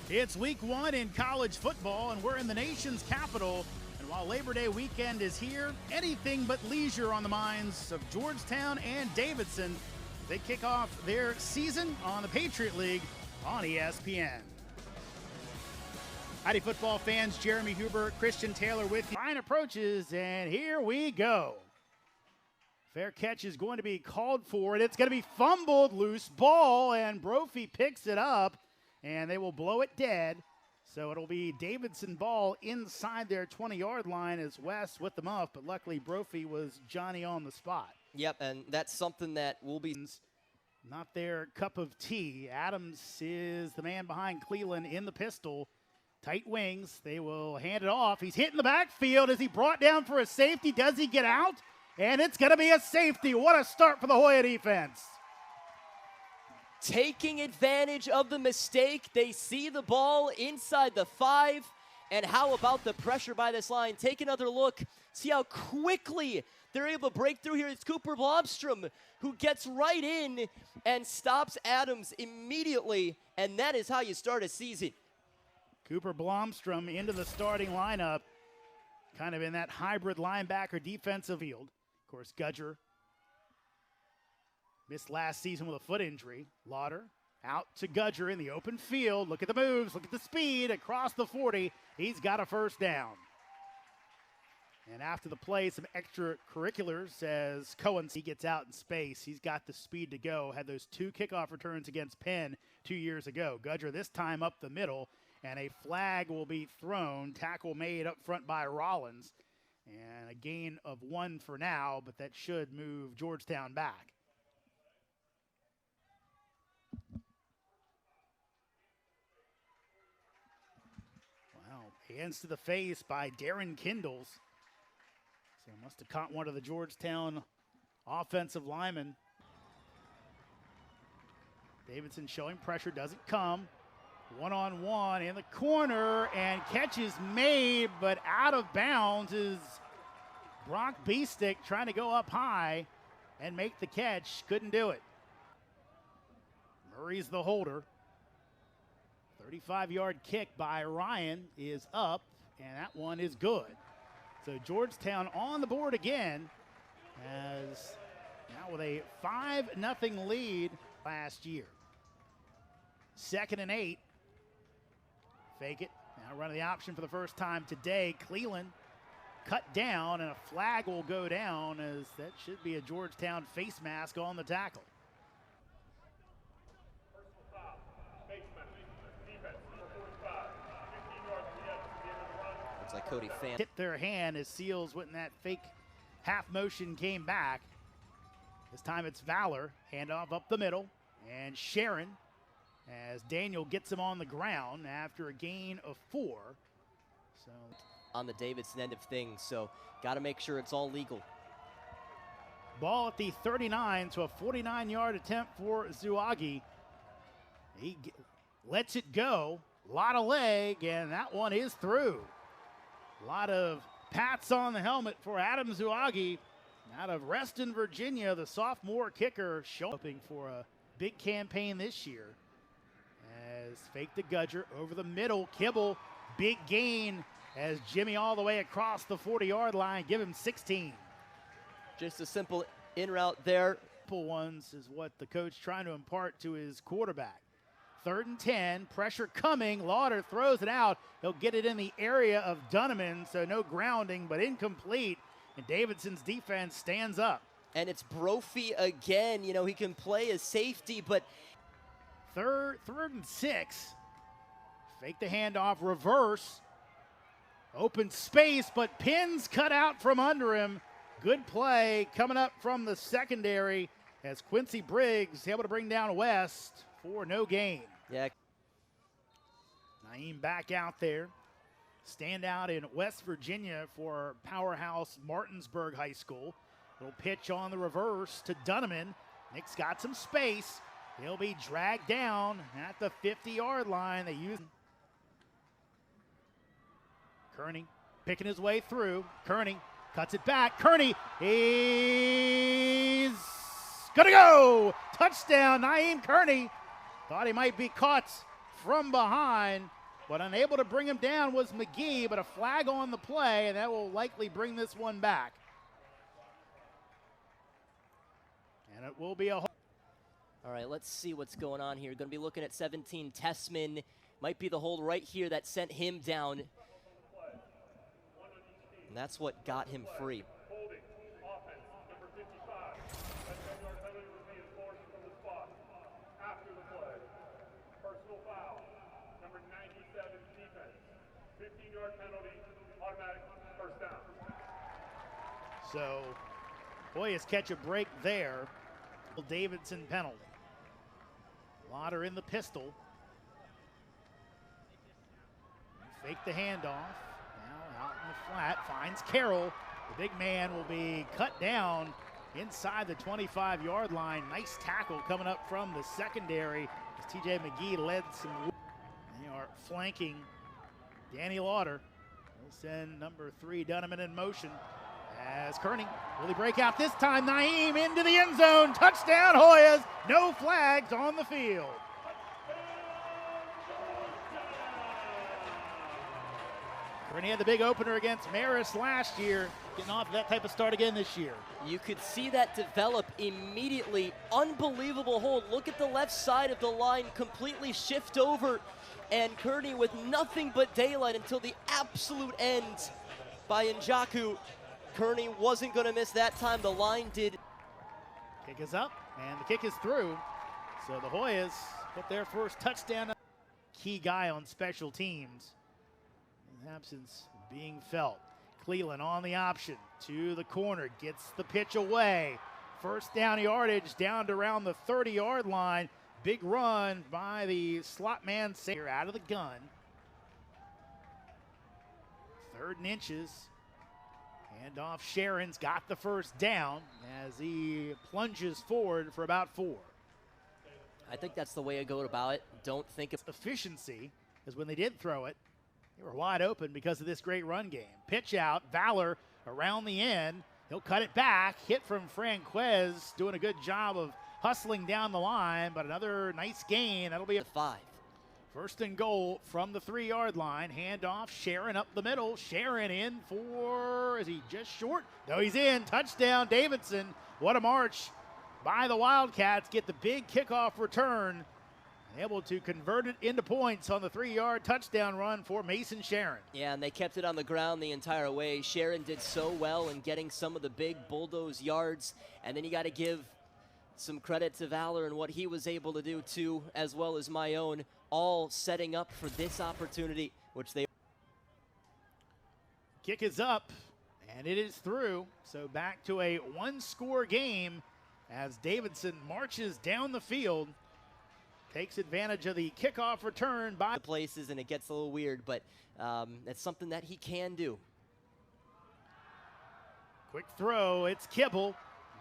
It's week one in college football, and we're in the nation's capital. And while Labor Day weekend is here, anything but leisure on the minds of Georgetown and Davidson. They kick off their season on the Patriot League on ESPN. Howdy, football fans. Jeremy Huber, Christian Taylor with you. Line approaches, and here we go. Fair catch is going to be called for, and it's going to be fumbled. Loose ball, and Brophy picks it up, and they will blow it dead. So it'll be Davidson ball inside their 20-yard line as West with the muff, but luckily Brophy was Johnny on the spot. Yep, and that's something that will be not their cup of tea. Adams is the man behind Cleveland in the pistol. Tight wings. They will hand it off. He's hitting the backfield. Is he brought down for a safety? Does he get out? And it's going to be a safety. What a start for the Hoya defense. Taking advantage of the mistake. They see the ball inside the 5. And how about the pressure by this line? Take another look. See how quickly they're able to break through here. It's Cooper Blomstrom who gets right in and stops Adams immediately. And that is how you start a season. Cooper Blomstrom into the starting lineup, kind of in that hybrid linebacker defensive field. Of course, Gudger missed last season with a foot injury. Lauder out to Gudger in the open field. Look at the moves, look at the speed across the 40. He's got a first down. And after the play, some extracurriculars as Cohen, he gets out in space. He's got the speed to go. Had those 2 kickoff returns against Penn 2 years ago. Gudger this time up the middle. And a flag will be thrown. Tackle made up front by Rollins. And a gain of 1 for now, but that should move Georgetown back. Wow, hands to the face by Darren Kindles. So must have caught one of the Georgetown offensive linemen. Davidson showing pressure, doesn't come. One-on-one in the corner, and catch is made, but out of bounds is Brock Beestick trying to go up high and make the catch. Couldn't do it. Murray's the holder. 35-yard kick by Ryan is up, and that one is good. So Georgetown on the board again, as now with a 5-0 lead last year. 2nd and 8. Fake it. Now running the option for the first time today. Cleveland cut down, and a flag will go down, as that should be a Georgetown face mask on the tackle. Looks like Cody Fan hit their hand as Seals went in that fake half motion, came back. This time it's Valor. Handoff up the middle, and Sharon, as Daniel gets him on the ground after a gain of 4. So on the Davidson end of things, so got to make sure it's all legal. Ball at the 39, so a 49-yard attempt for Zuagi. He lets it go. A lot of leg, and that one is through. A lot of pats on the helmet for Adam Zuagi out of Reston, Virginia, the sophomore kicker, hoping for a big campaign this year. As fake the Gudger over the middle. Kibble, big gain as Jimmy all the way across the 40-yard line. Give him 16. Just a simple in route there. Simple ones is what the coach trying to impart to his quarterback. 3rd and 10, pressure coming. Lauder throws it out. He'll get it in the area of Dunneman, so no grounding, but incomplete. And Davidson's defense stands up. And it's Brophy again. You know, he can play as safety, but 3rd and 6. Fake the handoff, reverse. Open space, but pins cut out from under him. Good play coming up from the secondary as Quincy Briggs able to bring down West for no gain. Yeah. Naeem back out there. Stand out in West Virginia for powerhouse Martinsburg High School. Little pitch on the reverse to Dunneman. Nick's got some space. He'll be dragged down at the 50-yard line. They use Kearney picking his way through. Kearney cuts it back. Kearney, he's gonna go! Touchdown, Naeem Kearney. Thought he might be caught from behind, but unable to bring him down was McGee, but a flag on the play, and that will likely bring this one back. And it will be a hold. All right, let's see what's going on here. Going to be looking at 17, Tessman. Might be the hold right here that sent him down. And that's what got him free. So, Hoyas catch a break there. Davidson penalty. Lauder in the pistol. Fake the handoff. Now out in the flat. Finds Carroll. The big man will be cut down inside the 25-yard line. Nice tackle coming up from the secondary as TJ McGee led some. They are flanking Danny Lauder. They'll send number 3 Dunneman in motion. As Kearney, will he break out this time? Naeem into the end zone. Touchdown Hoyas. No flags on the field. Kearney had the big opener against Marist last year. Getting off that type of start again this year. You could see that develop immediately. Unbelievable hold. Look at the left side of the line completely shift over. And Kearney with nothing but daylight until the absolute end by Njaku. Kearney wasn't going to miss that time. The line did. Kick is up, and the kick is through. So the Hoyas get their first touchdown. Key guy on special teams. His absence being felt. Cleland on the option to the corner. Gets the pitch away. First down yardage down to around the 30-yard line. Big run by the slot man here out of the gun. 3rd and inches. Handoff, Sharon's got the first down as he plunges forward for about 4. I think that's the way I go about it. Don't think of efficiency, because when they did throw it, they were wide open because of this great run game. Pitch out, Valor around the end. He'll cut it back. Hit from Franquez, doing a good job of hustling down the line, but another nice gain. That'll be a 5. 1st and goal from the 3-yard line. Handoff, Sharon up the middle. Sharon in for, is he just short? No, he's in. Touchdown, Davidson. What a march by the Wildcats. Get the big kickoff return. Able to convert it into points on the 3-yard touchdown run for Mason Sharon. Yeah, and they kept it on the ground the entire way. Sharon did so well in getting some of the big bulldoze yards. And then you got to give some credit to Valor and what he was able to do too, as well as my own, all setting up for this opportunity, which they. Kick is up, and it is through. So back to a 1-score game as Davidson marches down the field. Takes advantage of the kickoff return by the places, and it gets a little weird, but it's something that he can do. Quick throw, it's Kibble.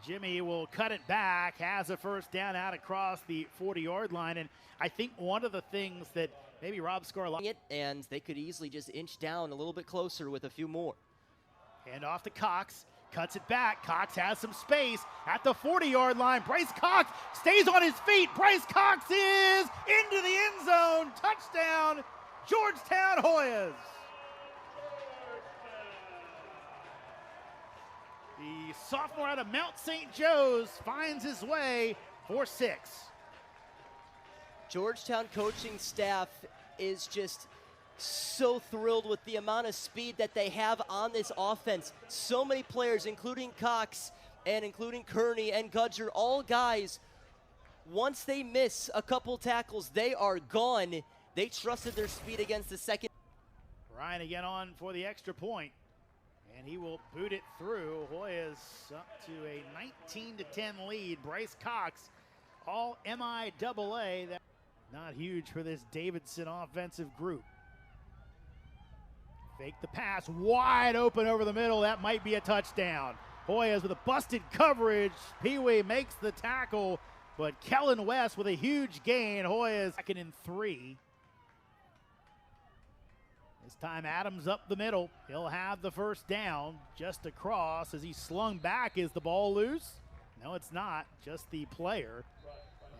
Jimmy will cut it back, has a first down out across the 40-yard line, and I think one of the things that maybe Rob Scarlett, and they could easily just inch down a little bit closer with a few more. Hand off to Cox, cuts it back. Cox has some space at the 40-yard line. Bryce Cox stays on his feet. Bryce Cox is into the end zone. Touchdown, Georgetown Hoyas. The sophomore out of Mount St. Joe's finds his way for 6. Georgetown coaching staff is just so thrilled with the amount of speed that they have on this offense. So many players, including Cox and including Kearney and Gudger, all guys, once they miss a couple tackles, they are gone. They trusted their speed against the second. Ryan again on for the extra point. And he will boot it through. Hoyas up to a 19-10 lead. Bryce Cox, all MIAA. That not huge for this Davidson offensive group. Fake the pass, wide open over the middle. That might be a touchdown. Hoyas with a busted coverage. Pee-wee makes the tackle, but Kellen West with a huge gain. Hoyas second and 3. This time Adams up the middle. He'll have the first down just across as he slung back. Is the ball loose? No, it's not. Just the player.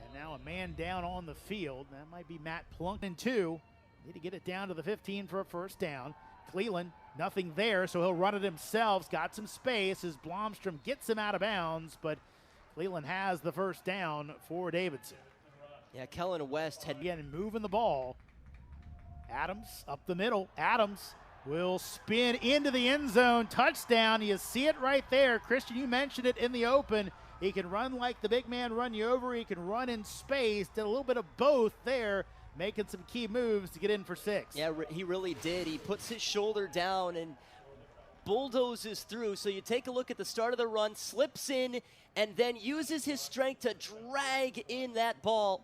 And Now a man down on the field. That might be Matt Plunk. And 2. Need to get it down to the 15 for a first down. Cleveland, nothing there, so he'll run it himself. Got some space as Blomstrom gets him out of bounds, but Cleveland has the first down for Davidson. Yeah, Kellen West had again moving the ball. Adams up the middle. Adams will spin into the end zone. Touchdown. You see it right there. Christian, you mentioned it in the open. He can run like the big man run you over. He can run in space. Did a little bit of both there, making some key moves to get in for 6. Yeah, he really did. He puts his shoulder down and bulldozes through. So you take a look at the start of the run, slips in, and then uses his strength to drag in that ball.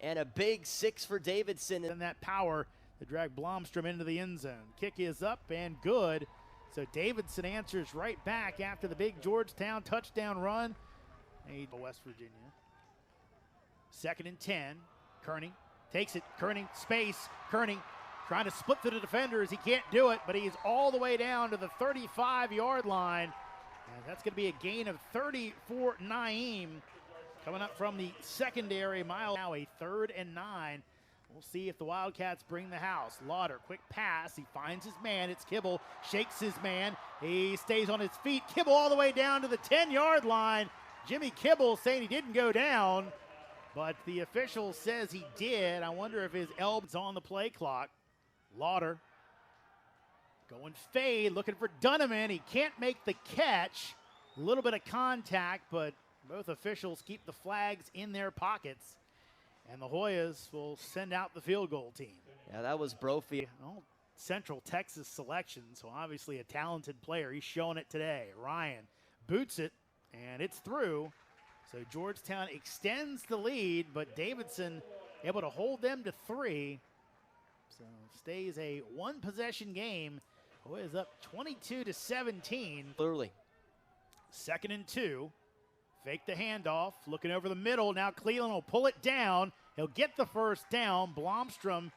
And a big 6 for Davidson. And that power to drag Blomstrom into the end zone. Kick is up and good. So Davidson answers right back after the big Georgetown touchdown run. West Virginia. 2nd and 10. Kearney takes it. Kearney, space. Kearney trying to split through the defenders. He can't do it, but he's all the way down to the 35-yard line. And that's going to be a gain of 30 for Naeem. Coming up from the secondary mile. Now a 3rd and 9. We'll see if the Wildcats bring the house. Lauder, quick pass. He finds his man. It's Kibble. Shakes his man. He stays on his feet. Kibble all the way down to the 10-yard line. Jimmy Kibble saying he didn't go down, but the official says he did. I wonder if his elbow's on the play clock. Lauder going fade, looking for Dunneman. He can't make the catch. A little bit of contact, but both officials keep the flags in their pockets. And the Hoyas will send out the field goal team. Yeah, that was Brophy. Well, Central Texas selection, so obviously a talented player. He's showing it today. Ryan boots it, and it's through. So Georgetown extends the lead, but Davidson able to hold them to 3. So stays a 1-possession game. Hoyas up 22-17. Clearly. 2nd and 2. Fake the handoff, looking over the middle. Now Cleveland will pull it down. He'll get the first down. Blomstrom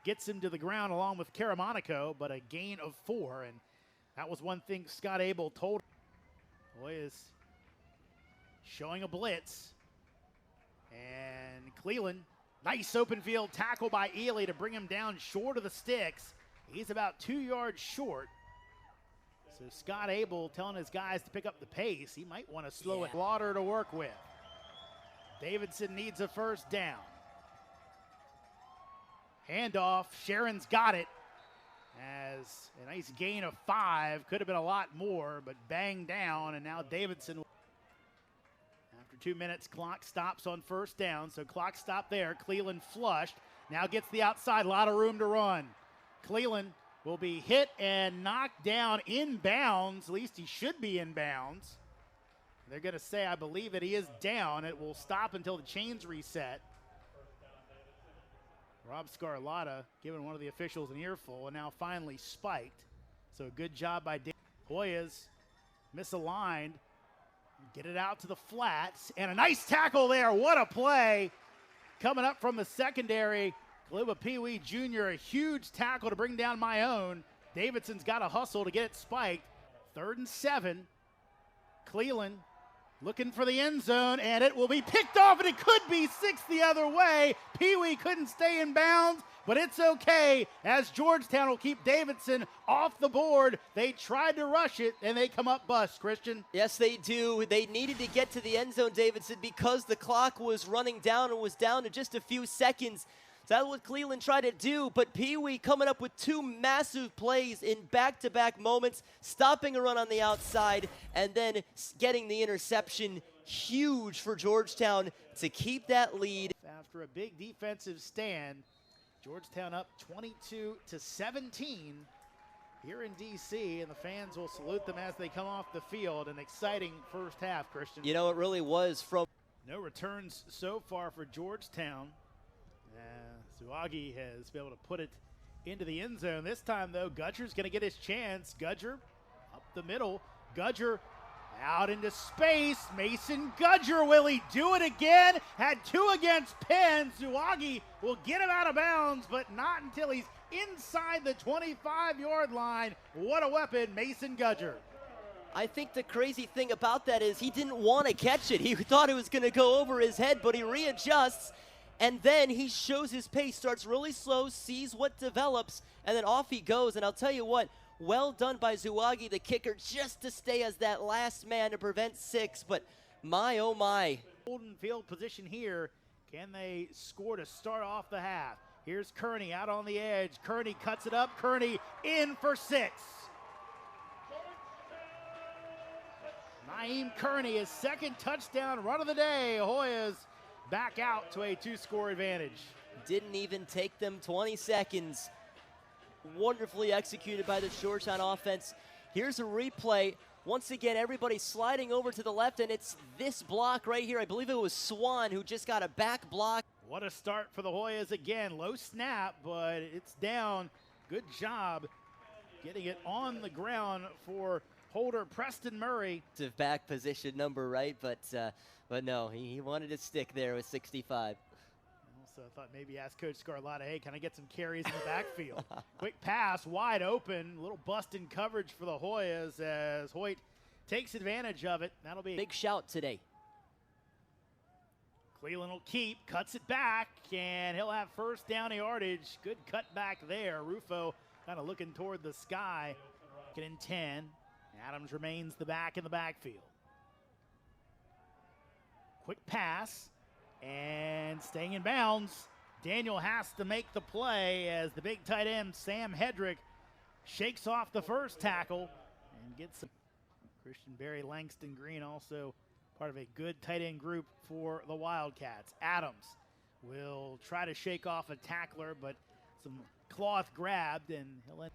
gets him to the ground along with Caramonico, but a gain of 4. And that was one thing Scott Abel told. Boy is showing a blitz. And Cleveland, nice open field tackle by Ely to bring him down short of the sticks. He's about 2 yards short. So Scott Abel telling his guys to pick up the pace. He might want to slow it. Lauder to work with. Davidson needs a first down. Handoff. Sharon's got it. As a nice gain of 5. Could have been a lot more, but banged down. And now Davidson. After 2 minutes, clock stops on first down. So clock stop there. Cleveland flushed. Now gets the outside. A lot of room to run. Cleveland will be hit and knocked down inbounds. At least he should be inbounds. They're going to say, I believe, that he is down. It will stop until the chains reset. Rob Scarlotta giving one of the officials an earful, and now finally spiked. So good job by Hoyas. Misaligned. Get it out to the flats. And a nice tackle there. What a play. Coming up from the secondary. Kaliba Pee-wee Jr., a huge tackle to bring down my own. Davidson's got to hustle to get it spiked. 3rd and 7. Cleveland looking for the end zone, and it will be picked off, and it could be 6 the other way. Pee-wee couldn't stay in bounds, but it's okay, as Georgetown will keep Davidson off the board. They tried to rush it, and they come up bust, Christian. Yes, they do. They needed to get to the end zone, Davidson, because the clock was running down and was down to just a few seconds. So that's what Cleveland tried to do, but Pee-wee coming up with 2 massive plays in back-to-back moments, stopping a run on the outside, and then getting the interception. Huge for Georgetown to keep that lead. After a big defensive stand, Georgetown up 22-17 here in D.C., and the fans will salute them as they come off the field. An exciting first half, Christian. You know, it really was. From no returns so far for Georgetown. Zuagi has been able to put it into the end zone. This time, though, Gudger's going to get his chance. Gudger up the middle. Gudger out into space. Mason Gudger, will he do it again? Had 2 against Penn. Zuagi will get him out of bounds, but not until he's inside the 25-yard line. What a weapon, Mason Gudger. I think the crazy thing about that is he didn't want to catch it. He thought it was going to go over his head, but he readjusts, and then he shows his pace, starts really slow, sees what develops, and then off he goes. And I'll tell you what, well done by Zuagi, the kicker, just to stay as that last man to prevent 6, but my, oh my. Golden field position here. Can they score to start off the half? Here's Kearney out on the edge. Kearney cuts it up. Kearney in for 6. Naeem Kearney, his second touchdown run of the day. Hoyas back out to a 2-score advantage. Didn't even take them 20 seconds. Wonderfully executed by the Georgetown offense. Here's a replay. Once again, everybody sliding over to the left, and it's this block right here. I believe it was Swan who just got a back block. What a start for the Hoyas again. Low snap, but it's down. Good job getting it on the ground for holder Preston Murray. Back position number, right? But no, he wanted to stick there with 65. Also thought maybe ask Coach Scarlotta, hey, can I get some carries in the backfield? Quick pass, wide open, little bust in coverage for the Hoyas as Hoyt takes advantage of it. That'll be a big shout today. Cleveland will keep, cuts it back, and he'll have first down yardage. Good cut back there. Rufo kind of looking toward the sky. Getting 10. Adams remains the back in the backfield. Quick pass, and staying in bounds. Daniel has to make the play as the big tight end, Sam Hedrick, shakes off the first tackle and gets some. Christian Berry, Langston Green also part of a good tight end group for the Wildcats. Adams will try to shake off a tackler, but some cloth grabbed, and he'll end.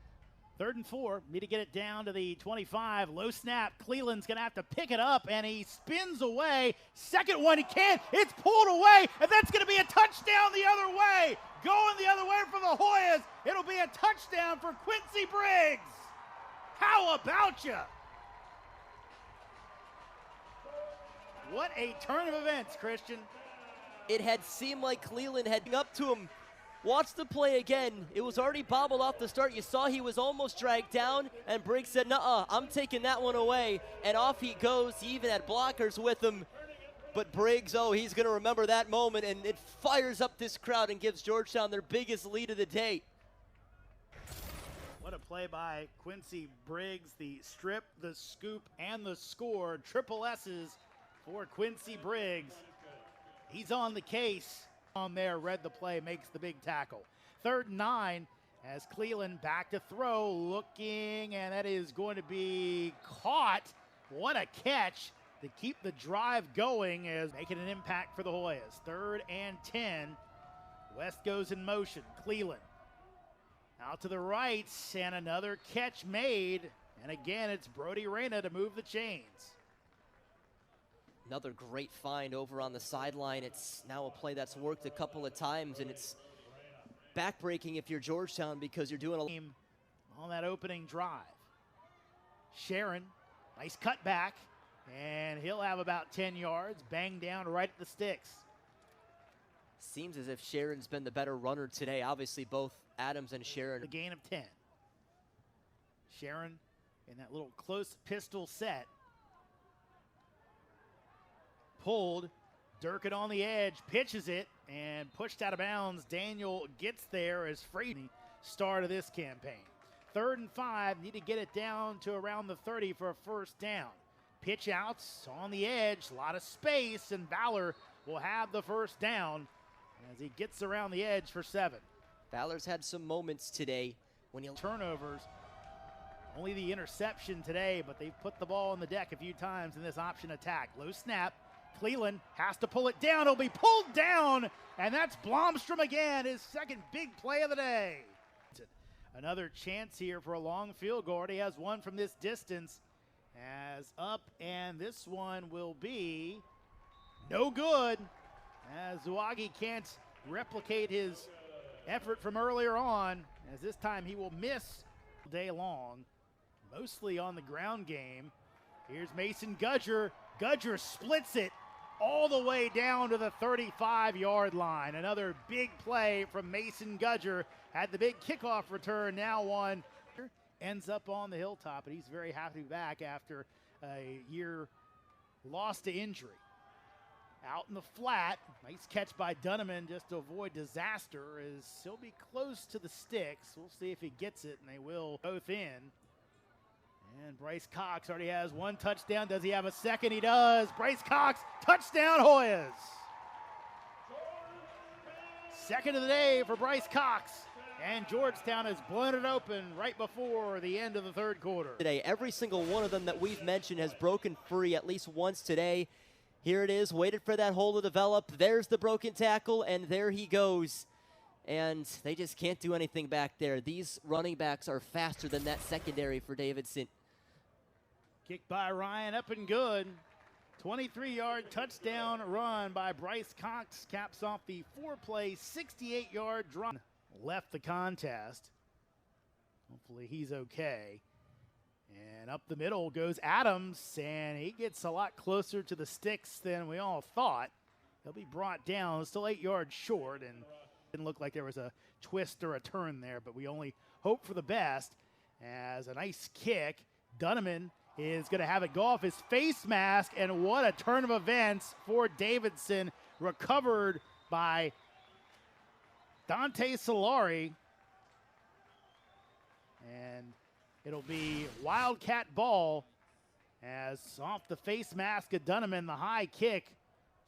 3rd and 4, need to get it down to the 25. Low snap, Cleland's gonna have to pick it up, and he spins away. Second one, he can't, it's pulled away, and that's gonna be a touchdown the other way. Going the other way for the Hoyas, it'll be a touchdown for Quincy Briggs. How about ya? What a turn of events, Christian. It had seemed like Cleland heading up to him. Watch the play again. It was already bobbled off the start. You saw he was almost dragged down, and Briggs said, nuh-uh, I'm taking that one away. And off he goes. He even had blockers with him. But Briggs, oh, he's going to remember that moment, and it fires up this crowd and gives Georgetown their biggest lead of the day. What a play by Quincy Briggs. The strip, the scoop, and the score. Triple S's for Quincy Briggs. He's on the case. On there, read the play, makes the big tackle. 3rd and 9 as Cleland back to throw, looking, and that is going to be caught. What a catch to keep the drive going, as making an impact for the Hoyas. 3rd and 10. West goes in motion. Cleland out to the right, and another catch made. And again, it's Brody Reyna to move the chains. Another great find over on the sideline. It's now a play that's worked a couple of times, and it's backbreaking if you're Georgetown because you're doing a on that opening drive. Sharon, nice cutback, and he'll have about 10 yards, banged down right at the sticks. Seems as if Sharon's been the better runner today. Obviously, both Adams and Sharon. A gain of 10. Sharon in that little close pistol set. Pulled, Durkin on the edge, pitches it, and pushed out of bounds. Daniel gets there as Frady start of this campaign. 3rd and 5, need to get it down to around the 30 for a first down. Pitch outs on the edge, a lot of space, and Valor will have the first down as he gets around the edge for 7. Valor's had some moments today when he turnovers. Only the interception today, but they've put the ball on the deck a few times in this option attack. Low snap. Cleland has to pull it down. It'll be pulled down, and that's Blomstrom again, his second big play of the day. Another chance here for a long field goal. He has one from this distance as up, and this one will be no good as Zuagi can't replicate his effort from earlier on, as this time he will miss day long, mostly on the ground game. Here's Mason Gudger. Gudger splits it all the way down to the 35-yard line. Another big play from Mason Gudger. Had the big kickoff return, now one. Ends up on the hilltop, and he's very happy to be back after a year lost to injury. Out in the flat, nice catch by Dunneman just to avoid disaster as he'll be close to the sticks. We'll see if he gets it, and they will both in. And Bryce Cox already has one touchdown. Does he have a second? He does. Bryce Cox, touchdown Hoyas. Second of the day for Bryce Cox. And Georgetown has blown it open right before the end of the third quarter. Today, every single one of them that we've mentioned has broken free at least once today. Here it is, waited for that hole to develop. There's the broken tackle, and there he goes. And they just can't do anything back there. These running backs are faster than that secondary for Davidson. Kicked by Ryan, up and good. 23-yard touchdown run by Bryce Cox caps off the 4-play, 68-yard run. Left the contest. Hopefully he's okay. And up the middle goes Adams, and he gets a lot closer to the sticks than we all thought. He'll be brought down, still 8 yards short, and didn't look like there was a twist or a turn there, but we only hope for the best. As a nice kick, Dunneman is going to have it go off his face mask, and what a turn of events for Davidson, recovered by Dante Solari. And it'll be Wildcat ball as off the face mask of Dunneman, the high kick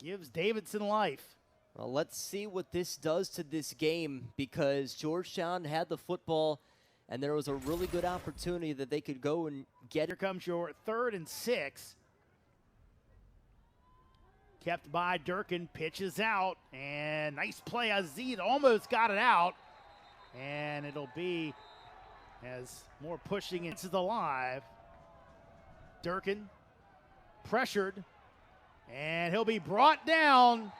gives Davidson life. Well, let's see what this does to this game, because Georgetown had the football and there was a really good opportunity that they could go and get. Here comes your 3rd and 6. Kept by Durkin, pitches out, and nice play. Aziz almost got it out, and it'll be as more pushing into the live. Durkin pressured, and he'll be brought down.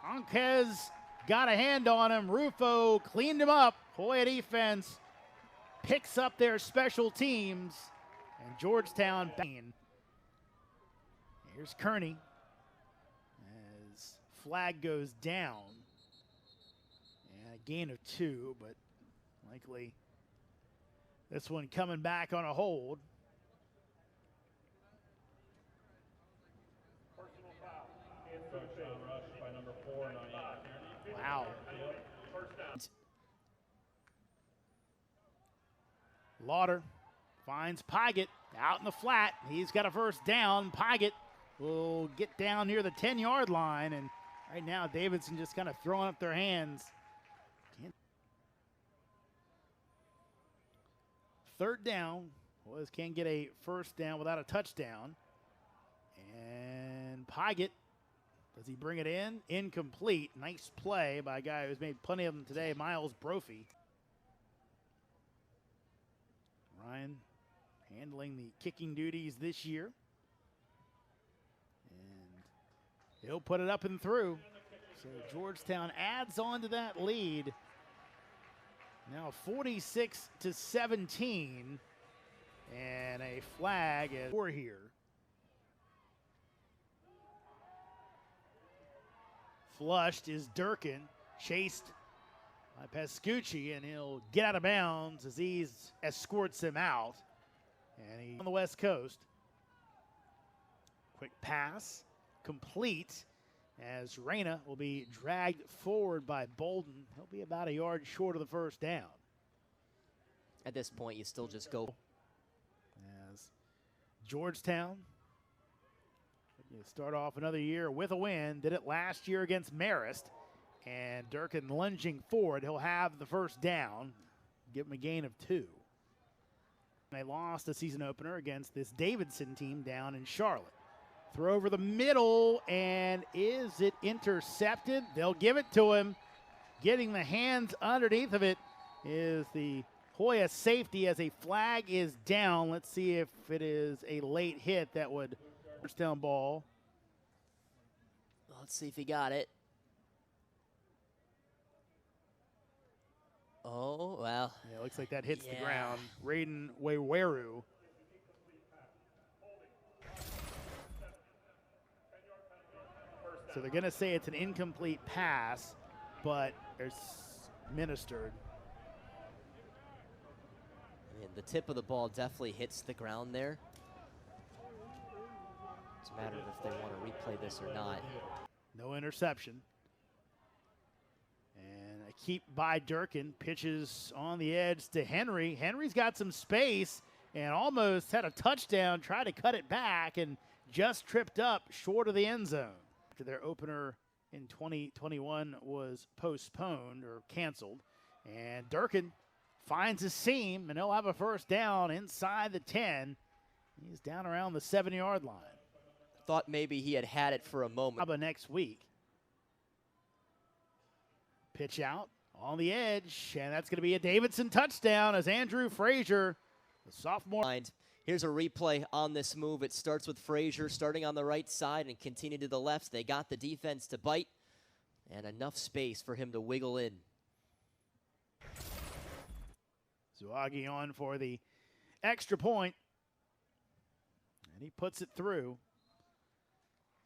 Anquez got a hand on him. Rufo cleaned him up. Hoya defense picks up their special teams, and Georgetown. Here's Kearney as flag goes down, and a gain of 2, but likely this one coming back on a hold. Wow. Lauder finds Pygott out in the flat. He's got a first down. Pygott will get down near the 10-yard line, and right now Davidson just kind of throwing up their hands. 3rd down. Boys can't get a first down without a touchdown. And Pygott, does he bring it in? Incomplete. Nice play by a guy who's made plenty of them today, Miles Brophy. Ryan handling the kicking duties this year. And he'll put it up and through. So Georgetown adds on to that lead. Now 46-17. And a flag is for here. Flushed is Durkin, chased by Pascucci, and he'll get out of bounds as he escorts him out. And he's on the West Coast. Quick pass, complete, as Reyna will be dragged forward by Bolden. He'll be about a yard short of the first down. At this point, you still just go. As Georgetown, you start off another year with a win. Did it last year against Marist. And Durkin lunging forward. He'll have the first down. Give him a gain of 2. They lost the season opener against this Davidson team down in Charlotte. Throw over the middle, and is it intercepted? They'll give it to him. Getting the hands underneath of it is the Hoya safety as a flag is down. Let's see if it is a late hit that would first down ball. Let's see if he got it. Oh, well. Yeah, it looks like that hits the ground. Raiden Weweru. So they're going to say it's an incomplete pass, but it's ministered. I mean, the tip of the ball definitely hits the ground there. a matter of if they want to replay this or not. No interception. And a keep by Durkin. Pitches on the edge to Henry. Henry's got some space and almost had a touchdown. Tried to cut it back and just tripped up short of the end zone. After their opener in 2021 was postponed or canceled. And Durkin finds a seam, and he'll have a first down inside the 10. He's down around the 7-yard line. Thought maybe he had it for a moment. Next week. Pitch out on the edge, and that's going to be a Davidson touchdown as Andrew Frazier, the sophomore. Here's a replay on this move. It starts with Frazier starting on the right side and continue to the left. They got the defense to bite and enough space for him to wiggle in. Zuagi on for the extra point, and he puts it through.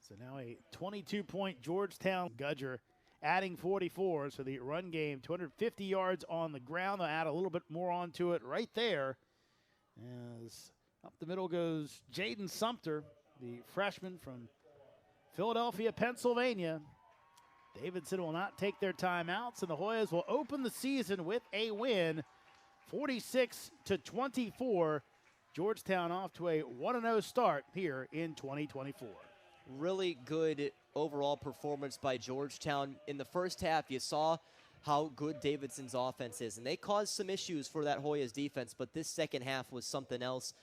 So now a 22-point Georgetown. Gudger adding 44, so the run game, 250 yards on the ground. They'll add a little bit more onto it right there. As up the middle goes Jaden Sumter, the freshman from Philadelphia, Pennsylvania. Davidson will not take their timeouts, and the Hoyas will open the season with a win, 46-24. Georgetown off to a 1-0 start here in 2024. Really good overall performance by Georgetown. In the first half, you saw how good Davidson's offense is, and they caused some issues for that Hoyas defense, but this second half was something else.